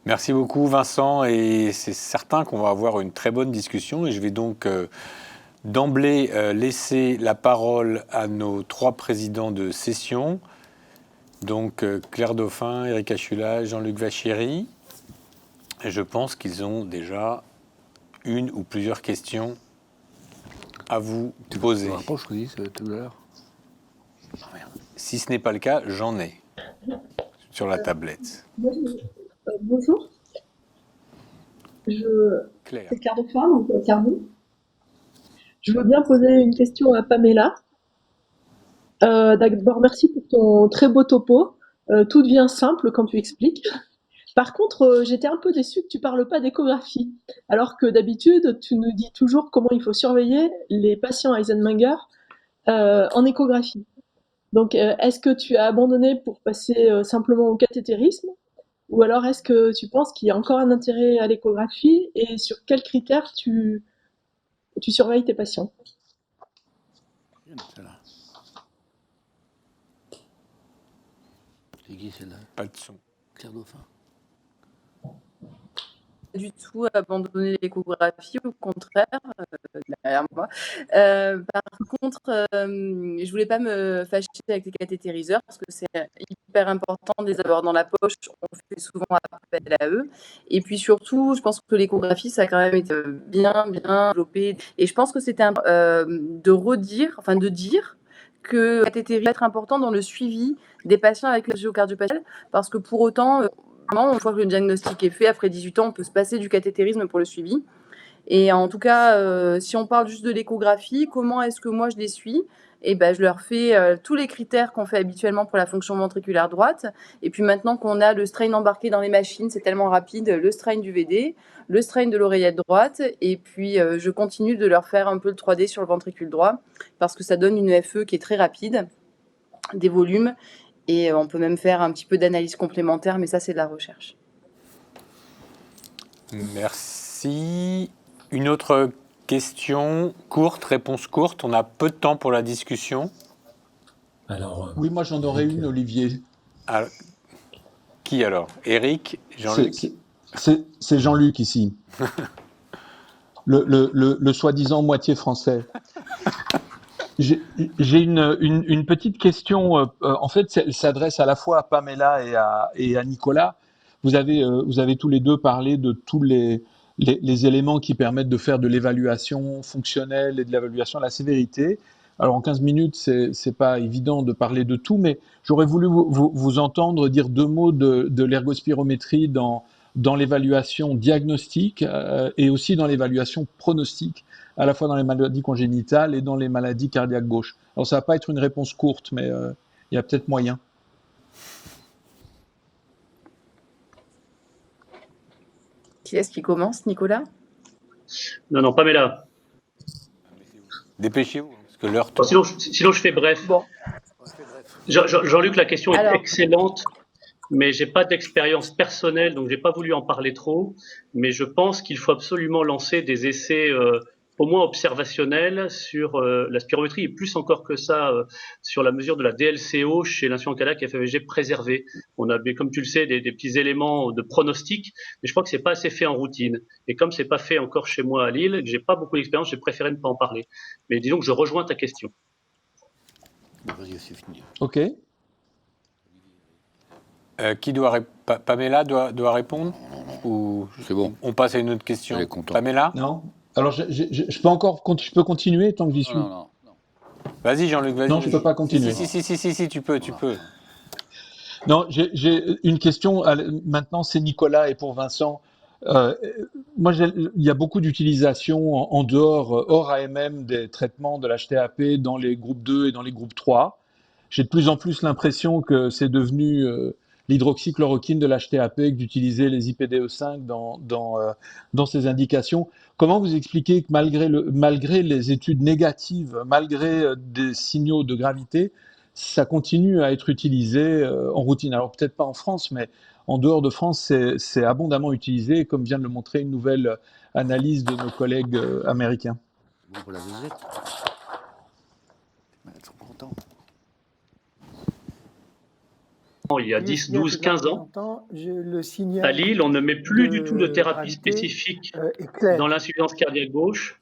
Merci beaucoup Vincent, et c'est certain qu'on va avoir une très bonne discussion, et je vais donc d'emblée laisser la parole à nos 3 présidents de session, donc Claire Dauphin, Éric Achula, Jean-Luc Vachéry. Et je pense qu'ils ont déjà une ou plusieurs questions à vous poser. Je dis tout à l'heure. Si ce n'est pas le cas, j'en ai sur la tablette. Bonjour. Claire. C'est Claire Dauphin, donc Carnot. Je veux bien poser une question à Pamela. D'abord, merci pour ton très beau topo. Tout devient simple quand tu expliques. Par contre, j'étais un peu déçue que tu parles pas d'échographie, alors que d'habitude, tu nous dis toujours comment il faut surveiller les patients Eisenmenger en échographie. Donc, est-ce que tu as abandonné pour passer simplement au cathétérisme, ou alors est-ce que tu penses qu'il y a encore un intérêt à l'échographie, et sur quels critères tu surveilles tes patients? C'est qui celle-là? Pas de son. Claire Dauphin. Du tout abandonner l'échographie, au contraire, derrière moi. Par contre, je voulais pas me fâcher avec les cathétériseurs parce que c'est hyper important de les avoir dans la poche. On fait souvent appel à eux. Et puis surtout, je pense que l'échographie, ça a quand même été bien développé. Et je pense que c'était de dire que le cathétérisme va être important dans le suivi des patients avec l'angiocardiopathique, parce que pour autant, une fois que le diagnostic est fait, après 18 ans, on peut se passer du cathétérisme pour le suivi. Et en tout cas, si on parle juste de l'échographie, comment est-ce que moi je les suis? Je leur fais tous les critères qu'on fait habituellement pour la fonction ventriculaire droite. Et puis maintenant qu'on a le strain embarqué dans les machines, c'est tellement rapide, le strain du VD, le strain de l'oreillette droite. Et puis je continue de leur faire un peu le 3D sur le ventricule droit, parce que ça donne une FE qui est très rapide, des volumes. Et on peut même faire un petit peu d'analyse complémentaire, mais ça, c'est de la recherche. Merci. Une autre question courte, réponse courte. On a peu de temps pour la discussion. Alors, oui, moi j'en aurais une, Olivier. Alors, qui alors? Éric? Jean-Luc? C'est Jean-Luc ici. le soi-disant moitié français. J'ai une petite question. En fait, elle s'adresse à la fois à Pamela et à Nicolas. Vous avez tous les deux parlé de tous les éléments qui permettent de faire de l'évaluation fonctionnelle et de l'évaluation de la sévérité. Alors en 15 minutes, c'est pas évident de parler de tout, mais j'aurais voulu vous entendre dire 2 mots de l'ergospirométrie dans l'évaluation diagnostique et aussi dans l'évaluation pronostique, à la fois dans les maladies congénitales et dans les maladies cardiaques gauches. Alors ça va pas être une réponse courte, mais il y a peut-être moyen. Qui est-ce qui commence, Nicolas? Non, Pamela. Dépêchez-vous, parce que l'heure tourne. Sinon, je fais bref. Bon. Jean-Luc, la question est excellente, mais j'ai pas d'expérience personnelle, donc j'ai pas voulu en parler trop. Mais je pense qu'il faut absolument lancer des essais au moins observationnels sur la spirométrie, et plus encore que ça, sur la mesure de la DLCO chez l'insuffisance cardiaque FEVG préservée. On a, comme tu le sais, des petits éléments de pronostic, mais je crois que c'est pas assez fait en routine. Et comme c'est pas fait encore chez moi à Lille, que j'ai pas beaucoup d'expérience, j'ai préféré ne pas en parler. Mais disons que je rejoins ta question. Ok. Qui doit Pamela doit répondre, ou c'est bon. On passe à une autre question? Pamela? Non. Alors je peux continuer tant que j'y suis. Non. Vas-y Jean-Luc, vas-y. Non, je peux pas continuer. Si, tu peux. Non, j'ai une question. Maintenant, c'est Nicolas, et pour Vincent. Moi, il y a beaucoup d'utilisation en dehors, hors AMM, des traitements de l'HTAP dans les groupes 2 et dans les groupes 3. J'ai de plus en plus l'impression que c'est devenu l'hydroxychloroquine de l'HTAP, que d'utiliser les IPDE5 dans ces indications. Comment vous expliquez que malgré les études négatives, malgré des signaux de gravité, ça continue à être utilisé en routine? Alors peut-être pas en France, mais en dehors de France, c'est abondamment utilisé, comme vient de le montrer une nouvelle analyse de nos collègues américains. Bon pour la visite. Ils sont contents. il y a 10, 12, 15 ans, le à signal Lille, on ne met plus du tout de thérapie gravité spécifique est clair. dans l'insuffisance cardiaque gauche,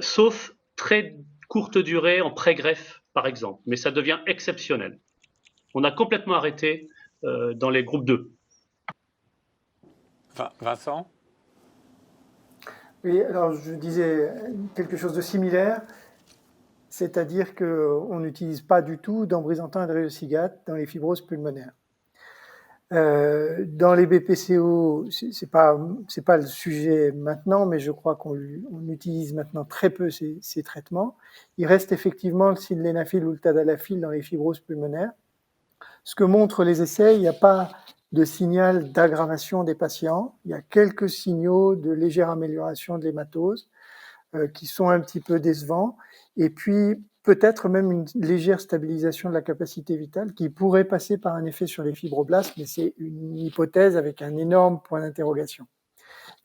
sauf très courte durée en pré-greffe, par exemple. Mais ça devient exceptionnel. On a complètement arrêté dans les groupes 2. Vincent ? Oui, alors je disais quelque chose de similaire, c'est-à-dire qu'on n'utilise pas du tout d'ambrisentan et de rhéoscigate dans les fibroses pulmonaires. Dans les BPCO, c'est pas le sujet maintenant, mais je crois qu'on utilise maintenant très peu ces traitements. Il reste effectivement le sildenafil ou le tadalafil dans les fibroses pulmonaires. Ce que montrent les essais, il n'y a pas de signal d'aggravation des patients. Il y a quelques signaux de légère amélioration de l'hématose qui sont un petit peu décevants. Et puis, peut-être même une légère stabilisation de la capacité vitale qui pourrait passer par un effet sur les fibroblastes, mais c'est une hypothèse avec un énorme point d'interrogation.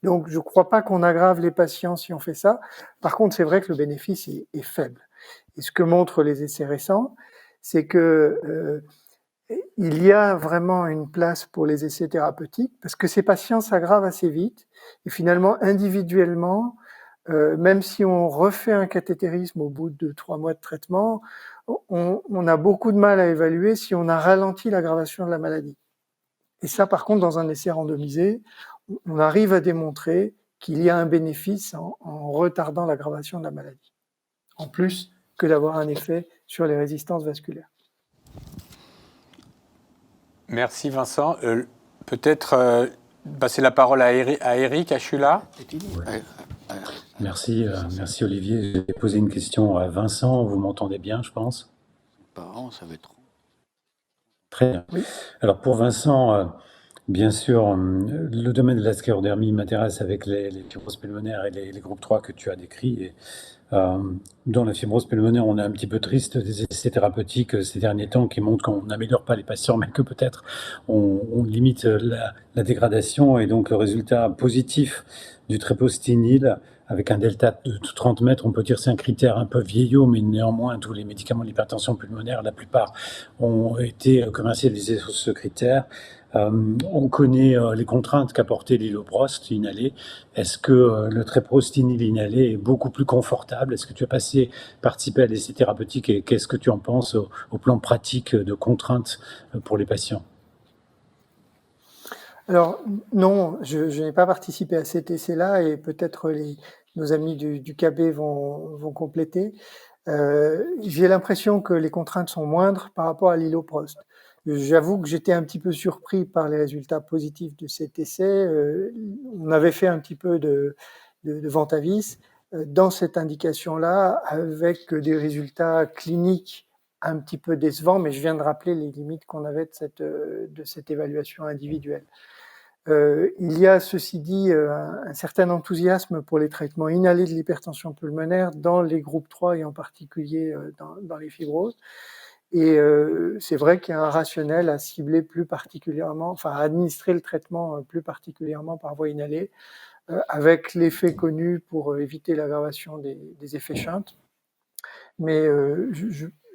Donc, je ne crois pas qu'on aggrave les patients si on fait ça. Par contre, c'est vrai que le bénéfice est faible. Et ce que montrent les essais récents, c'est que il y a vraiment une place pour les essais thérapeutiques parce que ces patients s'aggravent assez vite et finalement, individuellement, même si on refait un cathétérisme au bout de 3 mois de traitement, on a beaucoup de mal à évaluer si on a ralenti l'aggravation de la maladie. Et ça, par contre, dans un essai randomisé, on arrive à démontrer qu'il y a un bénéfice en retardant l'aggravation de la maladie, en plus que d'avoir un effet sur les résistances vasculaires. Merci Vincent. Peut-être passer la parole à Eric Achula. Merci Olivier. J'ai posé une question à Vincent. Vous m'entendez bien, je pense ? Parents, ça va être trop. Très bien. Oui. Alors pour Vincent, bien sûr, le domaine de la sclérodermie m'intéresse avec les fibroses pulmonaires et les groupes 3 que tu as décrits. Et, dans la fibrose pulmonaire, on est un petit peu triste des essais thérapeutiques ces derniers temps qui montrent qu'on n'améliore pas les patients, mais que peut-être on limite la dégradation. Et donc le résultat positif du tréprostinil avec un delta de 30 mètres, on peut dire c'est un critère un peu vieillot, mais néanmoins tous les médicaments de l'hypertension pulmonaire, la plupart ont été commercialisés sur ce critère. On connaît les contraintes qu'apportait l'hyloprost inhalé. Est-ce que le tréprostinil inhalé est beaucoup plus confortable ? Est-ce que tu as participé à des essais thérapeutiques et qu'est-ce que tu en penses au plan pratique de contraintes pour les patients ? Alors non, je n'ai pas participé à cet essai-là et peut-être nos amis du KB vont compléter. J'ai l'impression que les contraintes sont moindres par rapport à l'hyloprost. J'avoue que j'étais un petit peu surpris par les résultats positifs de cet essai. On avait fait un petit peu de vente à vis dans cette indication-là avec des résultats cliniques un petit peu décevants, mais je viens de rappeler les limites qu'on avait de cette évaluation individuelle. Il y a, ceci dit, un certain enthousiasme pour les traitements inhalés de l'hypertension pulmonaire dans les groupes 3 et en particulier dans les fibroses. Et c'est vrai qu'il y a un rationnel à cibler plus particulièrement, enfin à administrer le traitement plus particulièrement par voie inhalée, avec l'effet connu pour éviter l'aggravation des effets shunts. Mais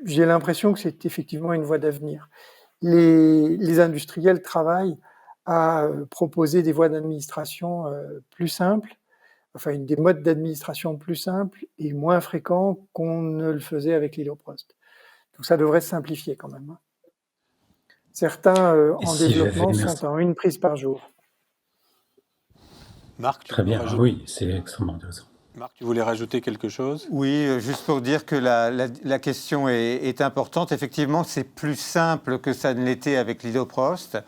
j'ai l'impression que c'est effectivement une voie d'avenir. Les industriels travaillent à proposer des voies d'administration plus simples, enfin des modes d'administration plus simples et moins fréquents qu'on ne le faisait avec l'hyloprost. Donc ça devrait se simplifier quand même. Certains en développement sont en une prise par jour. Marc, très bien, oui, c'est extrêmement intéressant. Marc, tu voulais rajouter quelque chose ? Oui, juste pour dire que la question est importante. Effectivement, c'est plus simple que ça ne l'était avec l'hyloprost.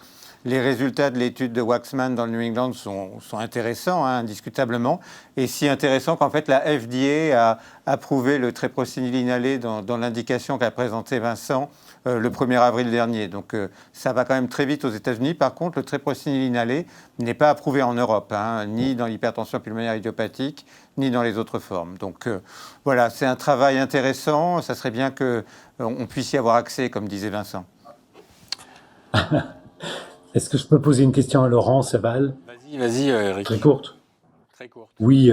Les résultats de l'étude de Waxman dans le New England sont intéressants, hein, indiscutablement, et si intéressants qu'en fait la FDA a approuvé le tréprostinil inhalé dans l'indication qu'a présenté Vincent le 1er avril dernier. Donc ça va quand même très vite aux États-Unis. Par contre, le tréprostinil inhalé n'est pas approuvé en Europe, hein, ni dans l'hypertension pulmonaire idiopathique, ni dans les autres formes. Donc voilà, c'est un travail intéressant. Ça serait bien qu'on puisse y avoir accès, comme disait Vincent. Est-ce que je peux poser une question à Laurent Saval ? Vas-y, Eric. Très courte. Très courte. Oui,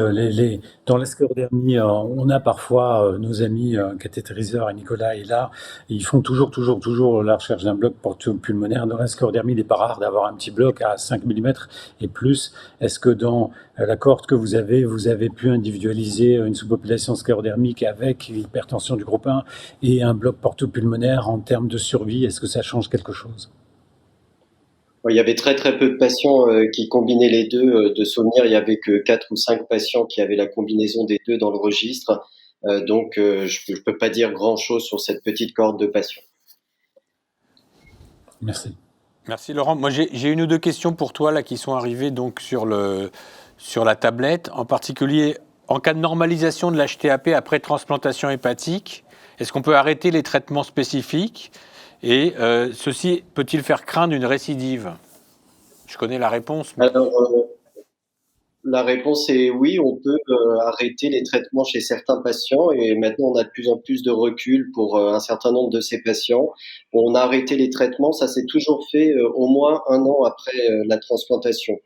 dans la sclérodermie, on a parfois nos amis cathétériseurs, et Nicolas est là, et ils font toujours la recherche d'un bloc porto-pulmonaire. Dans la sclérodermie, il n'est pas rare d'avoir un petit bloc à 5 mm et plus. Est-ce que dans la cohorte que vous avez pu individualiser une sous-population sclérodermique avec hypertension du groupe 1 et un bloc porto-pulmonaire en termes de survie? Est-ce que ça change quelque chose? Il y avait très peu de patients qui combinaient les deux. De souvenir, il y avait que 4 ou 5 patients qui avaient la combinaison des deux dans le registre. Donc, je peux pas dire grand-chose sur cette petite cohorte de patients. Merci. Merci Laurent. Moi j'ai une ou deux questions pour toi là qui sont arrivées donc sur la tablette, en particulier en cas de normalisation de l'HTAP après transplantation hépatique. Est-ce qu'on peut arrêter les traitements spécifiques? Et ceci peut-il faire craindre une récidive? Je connais la réponse. Mais... Alors, la réponse est oui, on peut arrêter les traitements chez certains patients et maintenant on a de plus en plus de recul pour un certain nombre de ces patients. On a arrêté les traitements, ça s'est toujours fait au moins 1 an après la transplantation.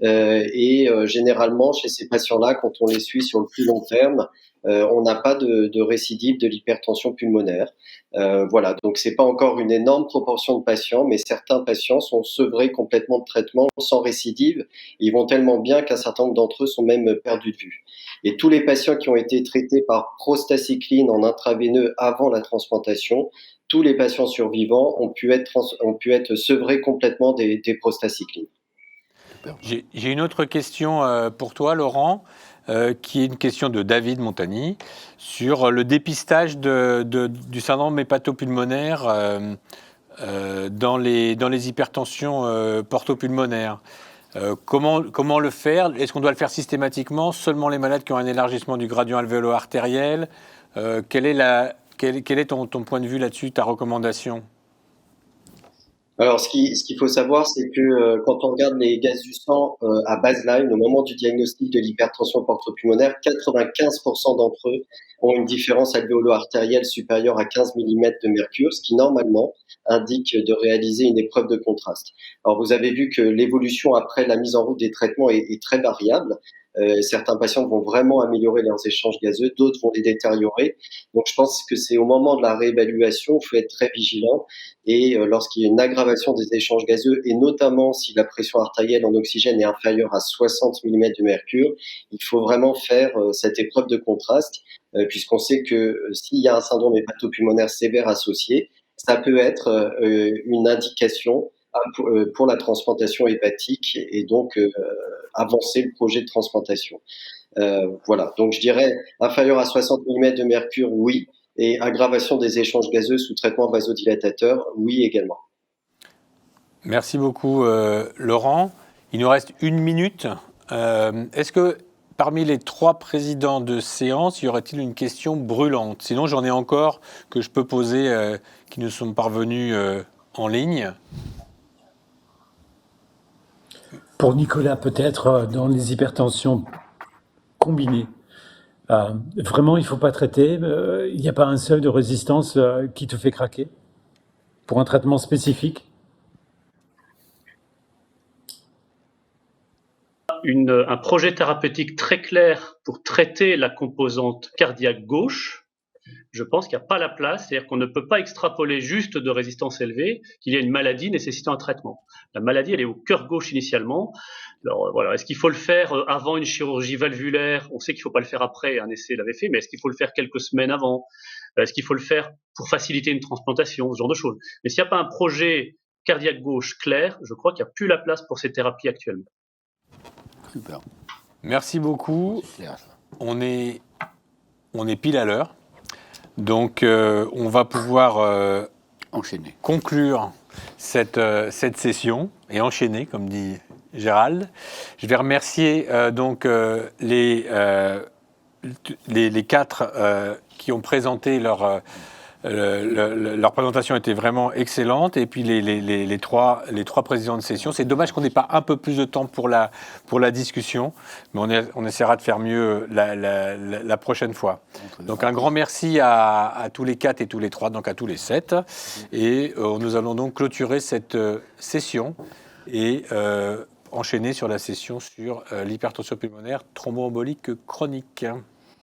Généralement, chez ces patients-là, quand on les suit sur le plus long terme, on n'a pas de récidive de l'hypertension pulmonaire. Voilà, donc c'est pas encore une énorme proportion de patients, mais certains patients sont sevrés complètement de traitement sans récidive. Ils vont tellement bien qu'un certain nombre d'entre eux sont même perdus de vue. Et tous les patients qui ont été traités par prostacycline en intraveineux avant la transplantation, tous les patients survivants ont pu être sevrés complètement des prostacyclines. J'ai une autre question pour toi, Laurent, qui est une question de David Montagny sur le dépistage du syndrome hépatopulmonaire dans les hypertensions portopulmonaires. Comment le faire? Est-ce qu'on doit le faire systématiquement? Seulement les malades qui ont un élargissement du gradient alvéolo-artériel? Quel est ton point de vue là-dessus, ta recommandation? Alors, ce qu'il faut savoir, c'est que quand on regarde les gaz du sang à baseline, au moment du diagnostic de l'hypertension portopulmonaire, 95% d'entre eux ont une différence alvéolo-artérielle supérieure à 15 mm de mercure, ce qui normalement indique de réaliser une épreuve de contraste. Alors, vous avez vu que l'évolution après la mise en route des traitements est très variable. Certains patients vont vraiment améliorer leurs échanges gazeux, d'autres vont les détériorer. Donc, je pense que c'est au moment de la réévaluation, il faut être très vigilant. Et lorsqu'il y a une aggravation des échanges gazeux, et notamment si la pression artérielle en oxygène est inférieure à 60 mm de mercure, il faut vraiment faire cette épreuve de contraste, puisqu'on sait que s'il y a un syndrome hépatopulmonaire sévère associé, ça peut être une indication pour la transplantation hépatique et donc avancer le projet de transplantation. Voilà, donc je dirais inférieur à 60 mm de mercure, oui, et aggravation des échanges gazeux sous traitement vasodilatateur, oui également. Merci beaucoup Laurent. Il nous reste 1 minute. Est-ce que parmi les 3 présidents de séance, y aurait-il une question brûlante? Sinon, j'en ai encore que je peux poser qui nous sont parvenus en ligne. Pour Nicolas, peut-être, dans les hypertensions combinées, vraiment, il ne faut pas traiter. Il n'y a pas un seuil de résistance qui te fait craquer pour un traitement spécifique? Un projet thérapeutique très clair pour traiter la composante cardiaque gauche, je pense qu'il n'y a pas la place, c'est-à-dire qu'on ne peut pas extrapoler juste de résistance élevée qu'il y a une maladie nécessitant un traitement. La maladie, elle est au cœur gauche initialement. Alors voilà, est-ce qu'il faut le faire avant une chirurgie valvulaire? On sait qu'il ne faut pas le faire après, un essai l'avait fait, mais est-ce qu'il faut le faire quelques semaines avant? Est-ce qu'il faut le faire pour faciliter une transplantation? Ce genre de choses. Mais s'il n'y a pas un projet cardiaque gauche clair, je crois qu'il n'y a plus la place pour ces thérapies actuellement. Super. Merci beaucoup. C'est clair, ça. On est pile à l'heure. Donc, on va pouvoir conclure cette session et enchaîner, comme dit Gérald. Je vais remercier donc les 4 qui ont présenté leur présentation était vraiment excellente. Et puis les trois présidents de session. C'est dommage qu'on n'ait pas un peu plus de temps pour la discussion, mais on essaiera de faire mieux la prochaine fois. Donc un grand merci à tous les 4 et tous les 3, donc à tous les 7. Et nous allons donc clôturer cette session et enchaîner sur la session sur l'hypertension pulmonaire thromboembolique chronique.